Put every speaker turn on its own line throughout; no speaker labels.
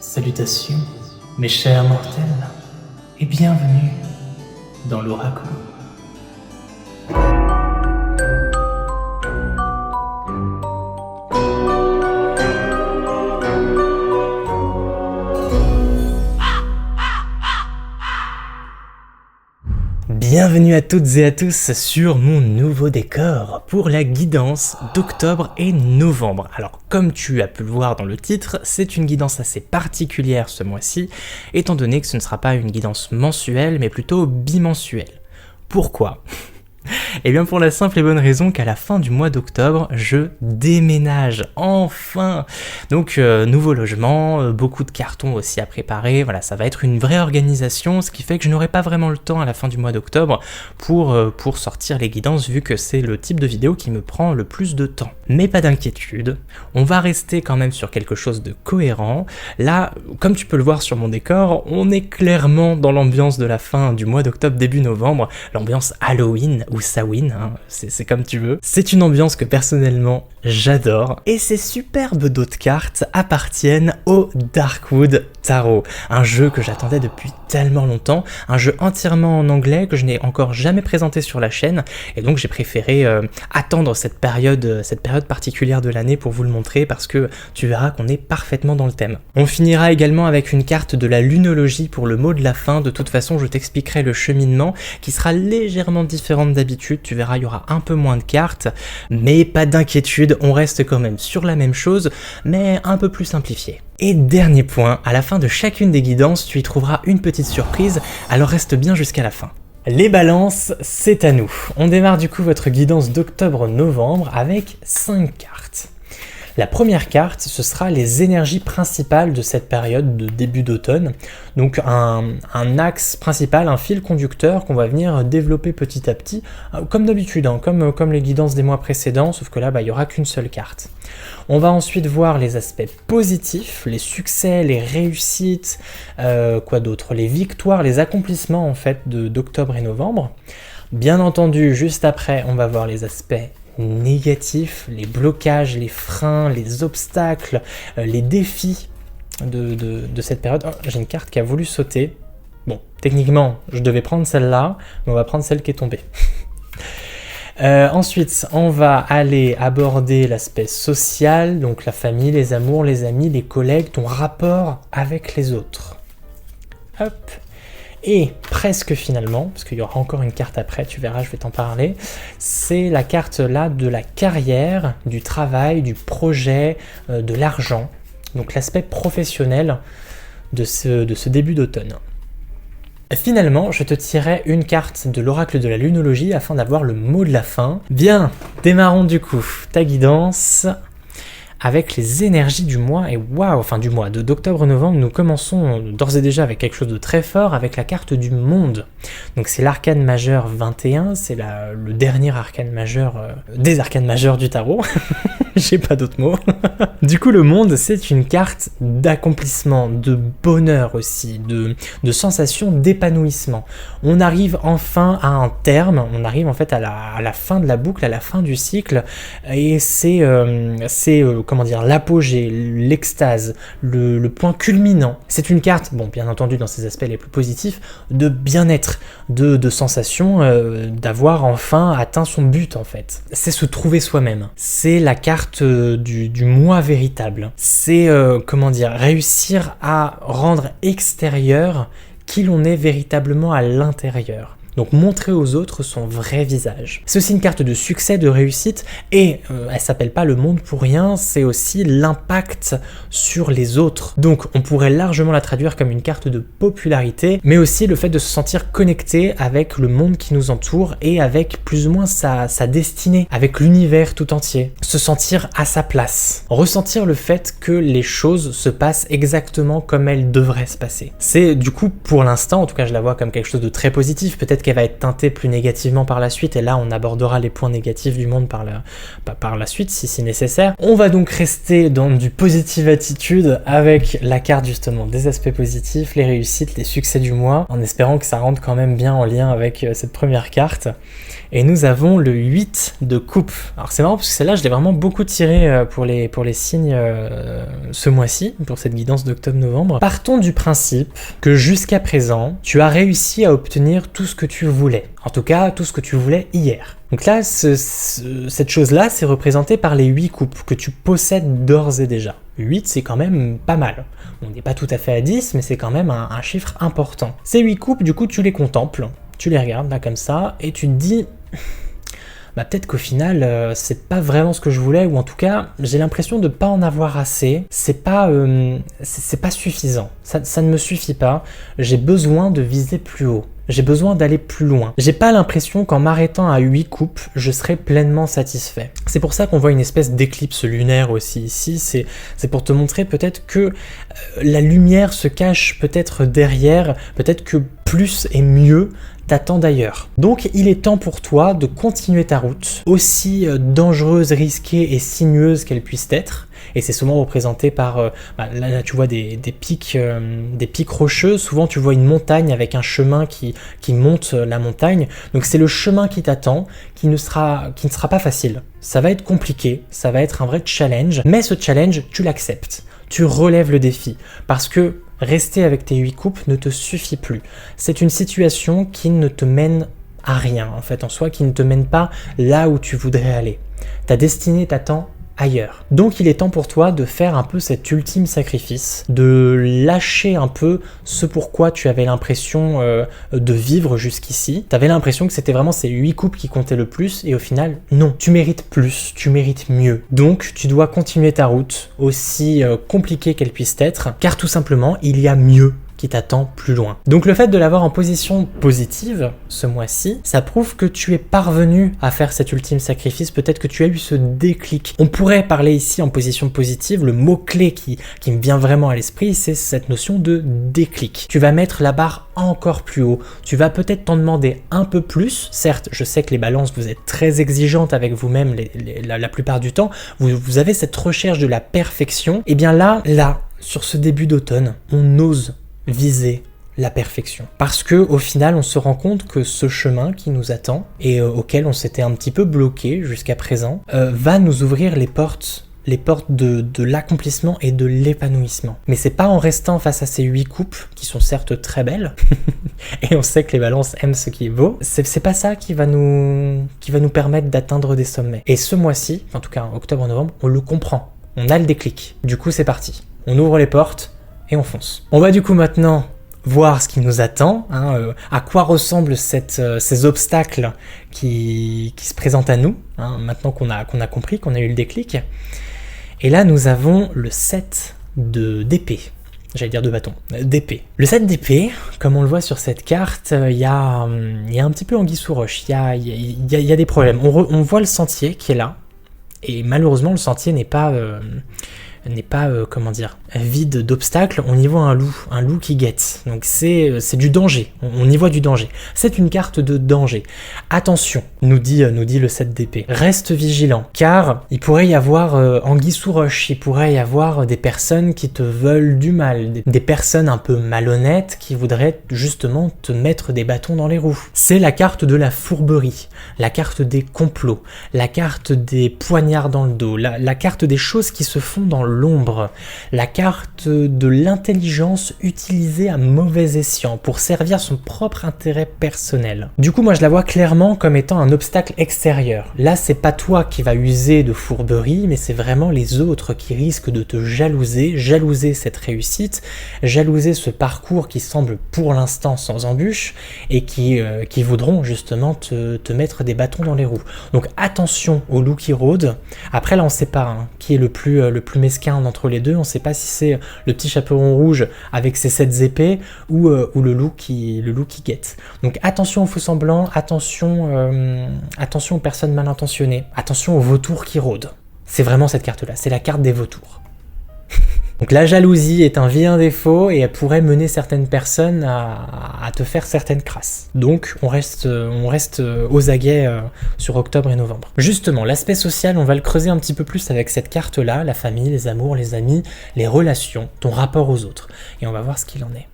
Salutations, mes chers mortels, et bienvenue dans l'Oracle. Bienvenue à toutes et à tous sur mon nouveau décor pour la guidance d'octobre et novembre. Alors comme tu as pu le voir dans le titre, c'est une guidance assez particulière ce mois-ci, étant donné que ce ne sera pas une guidance mensuelle mais plutôt bimensuelle. Pourquoi ? Eh bien pour la simple et bonne raison qu'à la fin du mois d'octobre, je déménage, enfin. Donc nouveau logement, beaucoup de cartons aussi à préparer, voilà, ça va être une vraie organisation, ce qui fait que je n'aurai pas vraiment le temps à la fin du mois d'octobre pour sortir les guidances, vu que c'est le type de vidéo qui me prend le plus de temps. Mais pas d'inquiétude, on va rester quand même sur quelque chose de cohérent. Là, comme tu peux le voir sur mon décor, on est clairement dans l'ambiance de la fin du mois d'octobre, début novembre, l'ambiance Halloween, ou Samhain, hein, c'est comme tu veux. C'est une ambiance que personnellement j'adore, et ces superbes dos de cartes appartiennent au Darkwood Tarot, un jeu que j'attendais depuis tellement longtemps, un jeu entièrement en anglais que je n'ai encore jamais présenté sur la chaîne, et donc j'ai préféré attendre cette période particulière de l'année pour vous le montrer, parce que tu verras qu'on est parfaitement dans le thème. On finira également avec une carte de la lunologie pour le mot de la fin. De toute façon je t'expliquerai le cheminement qui sera légèrement différent d'habitude, tu verras il y aura un peu moins de cartes, mais pas d'inquiétude, on reste quand même sur la même chose, mais un peu plus simplifié. Et dernier point, à la fin de chacune des guidances, tu y trouveras une petite surprise, alors reste bien jusqu'à la fin. Les balances, c'est à nous. On démarre du coup votre guidance d'octobre-novembre avec 5 cartes. La première carte, ce sera les énergies principales de cette période de début d'automne. Donc un axe principal, un fil conducteur qu'on va venir développer petit à petit, comme d'habitude, hein, comme les guidances des mois précédents, sauf que là, il n'y aura qu'une seule carte. On va ensuite voir les aspects positifs, les succès, les réussites, quoi d'autre, les victoires, les accomplissements en fait d'octobre et novembre. Bien entendu, juste après, on va voir les aspects négatifs, les blocages, les freins, les obstacles, les défis de cette période. Oh, j'ai une carte qui a voulu sauter. Bon, techniquement, je devais prendre celle-là, mais on va prendre celle qui est tombée. Ensuite, on va aller aborder l'aspect social, donc la famille, les amours, les amis, les collègues, ton rapport avec les autres. Hop. Et presque finalement, parce qu'il y aura encore une carte après, tu verras, je vais t'en parler, c'est la carte là de la carrière, du travail, du projet, de l'argent, donc l'aspect professionnel de ce début d'automne. Finalement, je te tirerai une carte de l'oracle de la lunologie afin d'avoir le mot de la fin. Bien, démarrons du coup ta guidance avec les énergies du mois, et waouh, enfin du mois d'octobre-novembre, nous commençons d'ores et déjà avec quelque chose de très fort, avec la carte du monde. Donc c'est l'arcane majeur 21, c'est le dernier arcane majeur des arcanes majeurs du tarot, j'ai pas d'autres mots. Du coup le monde, c'est une carte d'accomplissement, de bonheur aussi, de sensation d'épanouissement. On arrive enfin à un terme, on arrive en fait à la fin de la boucle, à la fin du cycle, et c'est comment dire, l'apogée, l'extase, le point culminant. C'est une carte, bon, bien entendu dans ses aspects les plus positifs, de bien-être, de sensation d'avoir enfin atteint son but en fait. C'est se trouver soi-même. C'est la carte du moi véritable. C'est, comment dire, réussir à rendre extérieur qui l'on est véritablement à l'intérieur. Donc montrer aux autres son vrai visage. C'est aussi une carte de succès, de réussite, et elle s'appelle pas le monde pour rien, c'est aussi l'impact sur les autres. Donc on pourrait largement la traduire comme une carte de popularité, mais aussi le fait de se sentir connecté avec le monde qui nous entoure et avec plus ou moins sa destinée, avec l'univers tout entier. Se sentir à sa place. Ressentir le fait que les choses se passent exactement comme elles devraient se passer. C'est du coup pour l'instant, en tout cas je la vois comme quelque chose de très positif, peut-être qu'elle va être teintée plus négativement par la suite, et là on abordera les points négatifs du monde par la suite si nécessaire. On va donc rester dans du positive attitude avec la carte justement des aspects positifs, les réussites, les succès du mois, en espérant que ça rentre quand même bien en lien avec cette première carte. Et nous avons le 8 de coupe. Alors c'est marrant parce que celle-là je l'ai vraiment beaucoup tiré pour les signes ce mois-ci, pour cette guidance d'octobre-novembre. Partons du principe que jusqu'à présent, tu as réussi à obtenir tout ce que tu voulais. En tout cas, tout ce que tu voulais hier. Donc là, cette chose-là, c'est représenté par les 8 coupes que tu possèdes d'ores et déjà. 8, c'est quand même pas mal. On n'est pas tout à fait à 10, mais c'est quand même un chiffre important. Ces 8 coupes, du coup, tu les contemples, tu les regardes là comme ça, et tu te dis... bah peut-être qu'au final, c'est pas vraiment ce que je voulais, ou en tout cas, j'ai l'impression de pas en avoir assez. C'est pas suffisant. Ça ne me suffit pas. J'ai besoin de viser plus haut. J'ai besoin d'aller plus loin. J'ai pas l'impression qu'en m'arrêtant à 8 coupes, je serai pleinement satisfait. C'est pour ça qu'on voit une espèce d'éclipse lunaire aussi ici. C'est pour te montrer peut-être que la lumière se cache peut-être derrière, peut-être que plus et mieux t'attend d'ailleurs. Donc il est temps pour toi de continuer ta route, aussi dangereuse, risquée et sinueuse qu'elle puisse être. Et c'est souvent représenté par, là tu vois des pics rocheux, souvent tu vois une montagne avec un chemin qui monte la montagne, donc c'est le chemin qui t'attend, qui ne sera pas facile. Ça va être compliqué, ça va être un vrai challenge, mais ce challenge, tu l'acceptes, tu relèves le défi, parce que rester avec tes 8 coupes ne te suffit plus. C'est une situation qui ne te mène à rien, en fait, en soi, qui ne te mène pas là où tu voudrais aller. Ta destinée t'attend ailleurs. Donc il est temps pour toi de faire un peu cet ultime sacrifice, de lâcher un peu ce pourquoi tu avais l'impression de vivre jusqu'ici. Tu avais l'impression que c'était vraiment ces 8 coupes qui comptaient le plus, et au final, non. Tu mérites plus, tu mérites mieux. Donc tu dois continuer ta route, aussi compliquée qu'elle puisse être, car tout simplement, il y a mieux qui t'attend plus loin. Donc le fait de l'avoir en position positive ce mois-ci, ça prouve que tu es parvenu à faire cet ultime sacrifice, peut-être que tu as eu ce déclic. On pourrait parler ici en position positive, le mot-clé qui me vient vraiment à l'esprit, c'est cette notion de déclic. Tu vas mettre la barre encore plus haut, tu vas peut-être t'en demander un peu plus, certes je sais que les balances vous êtes très exigeantes avec vous-même la plupart du temps, vous avez cette recherche de la perfection, et bien là, sur ce début d'automne, on ose viser la perfection. Parce que au final, on se rend compte que ce chemin qui nous attend et auquel on s'était un petit peu bloqué jusqu'à présent, va nous ouvrir les portes de l'accomplissement et de l'épanouissement. Mais c'est pas en restant face à ces 8 coupes, qui sont certes très belles, et on sait que les balances aiment ce qui est beau, c'est pas ça qui va nous permettre d'atteindre des sommets. Et ce mois-ci, en tout cas en octobre-novembre, on le comprend. On a le déclic. Du coup, c'est parti. On ouvre les portes, et on fonce. On va du coup maintenant voir ce qui nous attend, à quoi ressemblent ces obstacles qui se présentent à nous, maintenant qu'on a compris, qu'on a eu le déclic. Et là, nous avons le 7 d'épée. J'allais dire de bâton, d'épée. Le 7 d'épée, comme on le voit sur cette carte, il y a un petit peu anguille sous roche, il y a des problèmes. On voit le sentier qui est là, et malheureusement, le sentier n'est pas vide d'obstacles. On y voit un loup qui guette. Donc c'est du danger, on y voit du danger. C'est une carte de danger. Attention, nous dit le 7 d'épée. Reste vigilant, car il pourrait y avoir anguille sous roche, il pourrait y avoir des personnes qui te veulent du mal, des personnes un peu malhonnêtes qui voudraient justement te mettre des bâtons dans les roues. C'est la carte de la fourberie, la carte des complots, la carte des poignards dans le dos, la carte des choses qui se font dans l'ombre, la carte de l'intelligence utilisée à mauvais escient pour servir son propre intérêt personnel. Du coup, moi je la vois clairement comme étant un obstacle extérieur. Là, c'est pas toi qui va user de fourberie, mais c'est vraiment les autres qui risquent de te jalouser cette réussite, jalouser ce parcours qui semble pour l'instant sans embûche et qui voudront justement te mettre des bâtons dans les roues. Donc attention au loup qui rôde. Après là, on sait pas qui est le plus mesquin d'entre les deux. On sait pas si c'est le petit chaperon rouge avec ses 7 épées ou le loup qui guette. Donc attention aux faux semblants, attention aux personnes mal intentionnées, attention aux vautours qui rôdent. C'est vraiment cette carte là, c'est la carte des vautours. Donc la jalousie est un vilain défaut et elle pourrait mener certaines personnes à te faire certaines crasses. Donc on reste aux aguets sur octobre et novembre. Justement, l'aspect social, on va le creuser un petit peu plus avec cette carte-là, la famille, les amours, les amis, les relations, ton rapport aux autres. Et on va voir ce qu'il en est.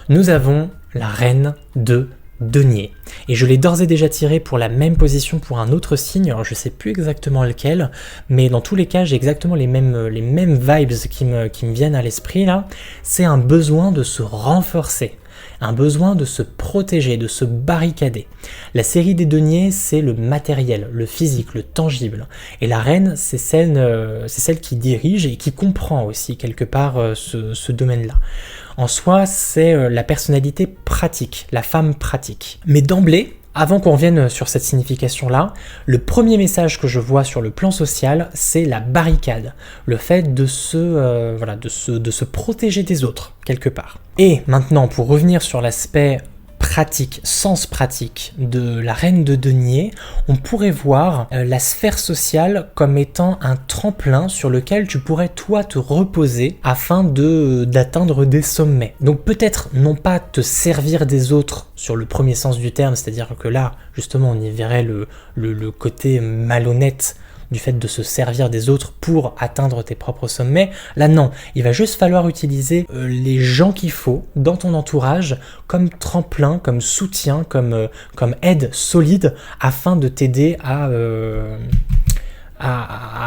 Nous avons la reine de denier. Et je l'ai d'ores et déjà tiré pour la même position pour un autre signe, alors je sais plus exactement lequel, mais dans tous les cas j'ai exactement les mêmes vibes qui me viennent à l'esprit là. C'est un besoin de se renforcer, un besoin de se protéger, de se barricader. La série des deniers, c'est le matériel, le physique, le tangible. Et la reine, c'est celle qui dirige et qui comprend aussi quelque part ce domaine-là. En soi, c'est la personnalité pratique, la femme pratique. Mais d'emblée, avant qu'on revienne sur cette signification-là, le premier message que je vois sur le plan social, c'est la barricade, le fait de se protéger des autres, quelque part. Et maintenant, pour revenir sur l'aspect pratique, sens pratique de la reine de denier, on pourrait voir la sphère sociale comme étant un tremplin sur lequel tu pourrais toi te reposer afin d'atteindre des sommets. Donc peut-être non pas te servir des autres sur le premier sens du terme, c'est-à-dire que là justement on y verrait le côté malhonnête du fait de se servir des autres pour atteindre tes propres sommets. Là non, il va juste falloir utiliser les gens qu'il faut dans ton entourage comme tremplin, comme soutien, comme aide solide afin de t'aider à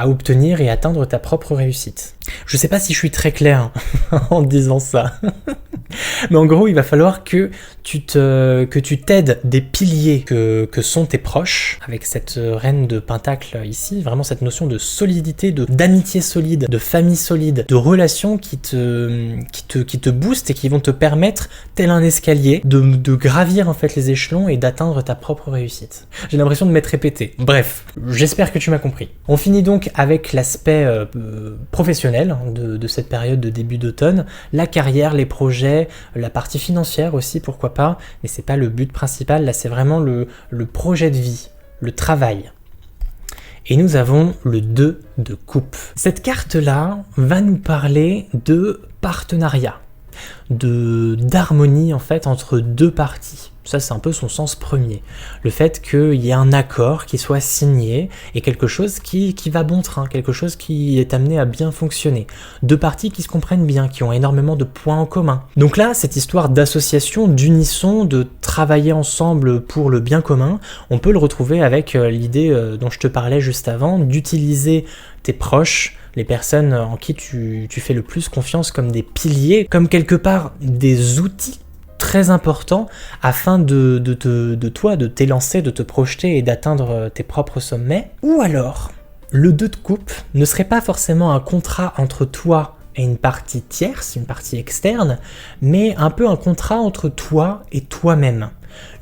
obtenir et atteindre ta propre réussite. Je sais pas si je suis très clair en disant ça. Mais en gros, il va falloir que tu t'aides des piliers que sont tes proches, avec cette reine de pentacle ici, vraiment cette notion de solidité, d'amitié solide, de famille solide, de relations qui te boostent et qui vont te permettre, tel un escalier, de gravir en fait les échelons et d'atteindre ta propre réussite. J'ai l'impression de m'être répété. Bref, j'espère que tu m'as compris. On finit donc avec l'aspect professionnel de cette période de début d'automne, la carrière, les projets, la partie financière aussi, pourquoi pas, mais c'est pas le but principal, là c'est vraiment le projet de vie, le travail. Et nous avons le 2 de coupe. Cette carte-là va nous parler de partenariat, d'harmonie en fait entre deux parties. Ça, c'est un peu son sens premier. Le fait qu'il y ait un accord qui soit signé et quelque chose qui va bon train, quelque chose qui est amené à bien fonctionner. Deux parties qui se comprennent bien, qui ont énormément de points en commun. Donc là, cette histoire d'association, d'unisson, de travailler ensemble pour le bien commun, on peut le retrouver avec l'idée dont je te parlais juste avant, d'utiliser tes proches, les personnes en qui tu fais le plus confiance comme des piliers, comme quelque part des outils très important afin de t'élancer, de te projeter et d'atteindre tes propres sommets. Ou alors, le 2 de coupe ne serait pas forcément un contrat entre toi et une partie tierce, une partie externe, mais un peu un contrat entre toi et toi-même.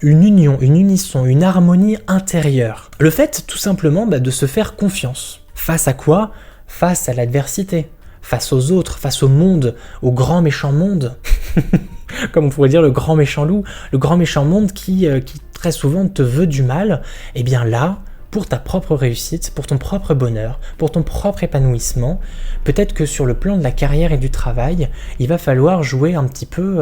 Une union, une unisson, une harmonie intérieure. Le fait tout simplement de se faire confiance. Face à quoi ? Face à l'adversité, face aux autres, face au monde, au grand méchant monde. Comme on pourrait dire le grand méchant loup, le grand méchant monde qui très souvent te veut du mal. Et bien là, pour ta propre réussite, pour ton propre bonheur, pour ton propre épanouissement, peut-être que sur le plan de la carrière et du travail, il va falloir jouer un petit peu,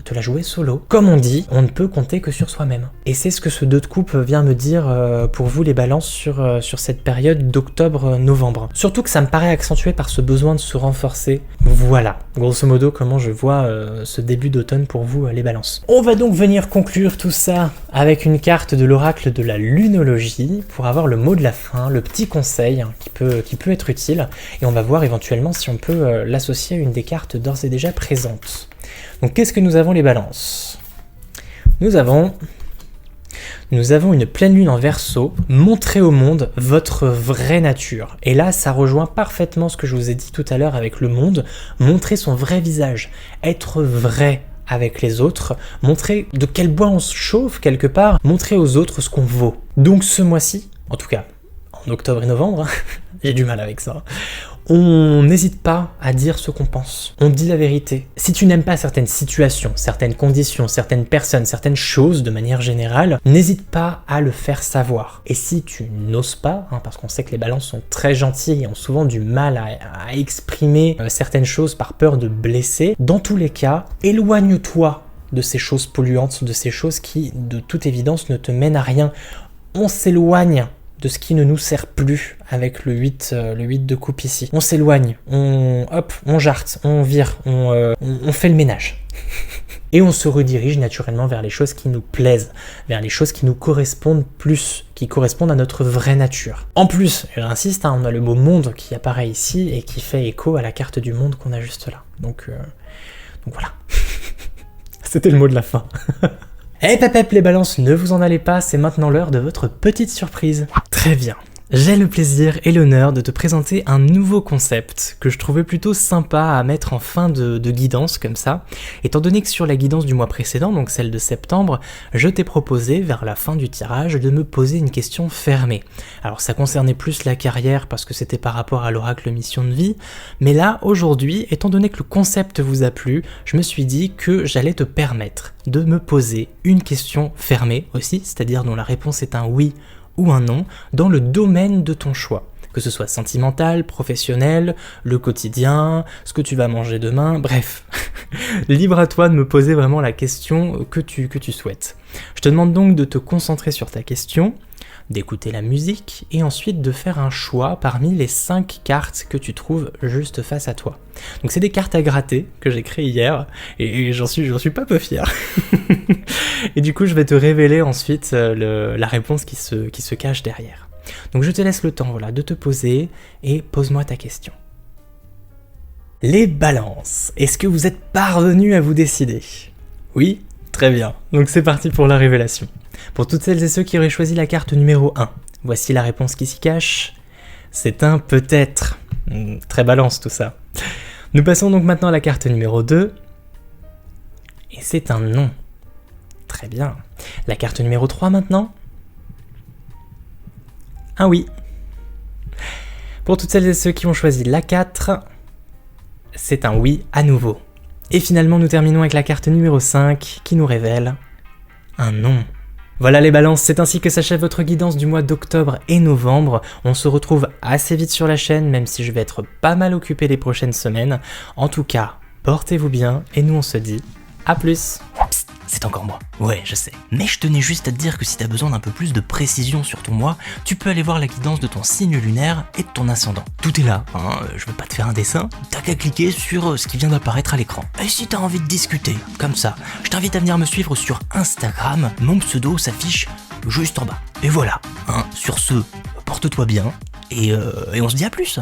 te la jouer solo. Comme on dit, on ne peut compter que sur soi-même. Et c'est ce que ce 2 de coupe vient me dire pour vous les balances sur cette période d'octobre-novembre. Surtout que ça me paraît accentué par ce besoin de se renforcer. Voilà, grosso modo, comment je vois ce début d'automne pour vous les balances. On va donc venir conclure tout ça avec une carte de l'oracle de la lunologie, pour avoir le mot de la fin, le petit conseil qui peut être utile, et on va voir éventuellement si on peut l'associer à une des cartes d'ores et déjà présentes. Donc qu'est-ce que nous avons les balances ? Nous avons une pleine lune en Verseau, montrez au monde votre vraie nature. Et là, ça rejoint parfaitement ce que je vous ai dit tout à l'heure avec le monde, montrer son vrai visage, être vrai avec les autres, montrer de quel bois on se chauffe quelque part, montrer aux autres ce qu'on vaut. Donc ce mois-ci, en tout cas en octobre et novembre, j'ai du mal avec ça, On n'hésite pas à dire ce qu'on pense. On dit la vérité. Si tu n'aimes pas certaines situations, certaines conditions, certaines personnes, certaines choses de manière générale, n'hésite pas à le faire savoir. Et si tu n'oses pas, parce qu'on sait que les balances sont très gentils et ont souvent du mal à exprimer certaines choses par peur de blesser, dans tous les cas, éloigne-toi de ces choses polluantes, de ces choses qui, de toute évidence, ne te mènent à rien. On s'éloigne de ce qui ne nous sert plus avec le 8 de coupe ici. On s'éloigne, on jarte, on vire, on fait le ménage. Et on se redirige naturellement vers les choses qui nous plaisent, vers les choses qui nous correspondent plus, qui correspondent à notre vraie nature. En plus, j'insiste, on a le beau monde qui apparaît ici et qui fait écho à la carte du monde qu'on a juste là. Donc voilà. C'était le mot de la fin. Eh pep les balances, ne vous en allez pas, c'est maintenant l'heure de votre petite surprise. Très bien. J'ai le plaisir et l'honneur de te présenter un nouveau concept que je trouvais plutôt sympa à mettre en fin de guidance comme ça, étant donné que sur la guidance du mois précédent, donc celle de septembre, je t'ai proposé vers la fin du tirage de me poser une question fermée. Alors ça concernait plus la carrière parce que c'était par rapport à l'oracle mission de vie, mais là aujourd'hui, étant donné que le concept vous a plu, je me suis dit que j'allais te permettre de me poser une question fermée aussi, c'est-à-dire dont la réponse est un oui ou un non, dans le domaine de ton choix. Que ce soit sentimental, professionnel, le quotidien, ce que tu vas manger demain, bref. Libre à toi de me poser vraiment la question que tu souhaites. Je te demande donc de te concentrer sur ta question, d'écouter la musique et ensuite de faire un choix parmi les 5 cartes que tu trouves juste face à toi. Donc c'est des cartes à gratter que j'ai créées hier et j'en suis pas peu fier. Et du coup je vais te révéler ensuite la réponse qui se cache derrière. Donc je te laisse le temps de te poser et pose-moi ta question. Les balances, est-ce que vous êtes parvenus à vous décider? Oui? Très bien, donc c'est parti pour la révélation. Pour toutes celles et ceux qui auraient choisi la carte numéro 1, voici la réponse qui s'y cache. C'est un peut-être. Très balance tout ça. Nous passons donc maintenant à la carte numéro 2. Et c'est un non. Très bien. La carte numéro 3 maintenant. Un oui. Pour toutes celles et ceux qui ont choisi la 4, c'est un oui à nouveau. Et finalement, nous terminons avec la carte numéro 5 qui nous révèle un non. Voilà les balances, c'est ainsi que s'achève votre guidance du mois d'octobre et novembre. On se retrouve assez vite sur la chaîne, même si je vais être pas mal occupé les prochaines semaines. En tout cas, portez-vous bien et nous on se dit à plus.
Psst, c'est encore moi. Ouais, je sais. Mais je tenais juste à te dire que si t'as besoin d'un peu plus de précision sur ton mois, tu peux aller voir la guidance de ton signe lunaire et de ton ascendant. Tout est là, je veux pas te faire un dessin, t'as qu'à cliquer sur ce qui vient d'apparaître à l'écran. Et si t'as envie de discuter, comme ça, je t'invite à venir me suivre sur Instagram, mon pseudo s'affiche juste en bas. Et voilà, sur ce, porte-toi bien, et on se dit à plus.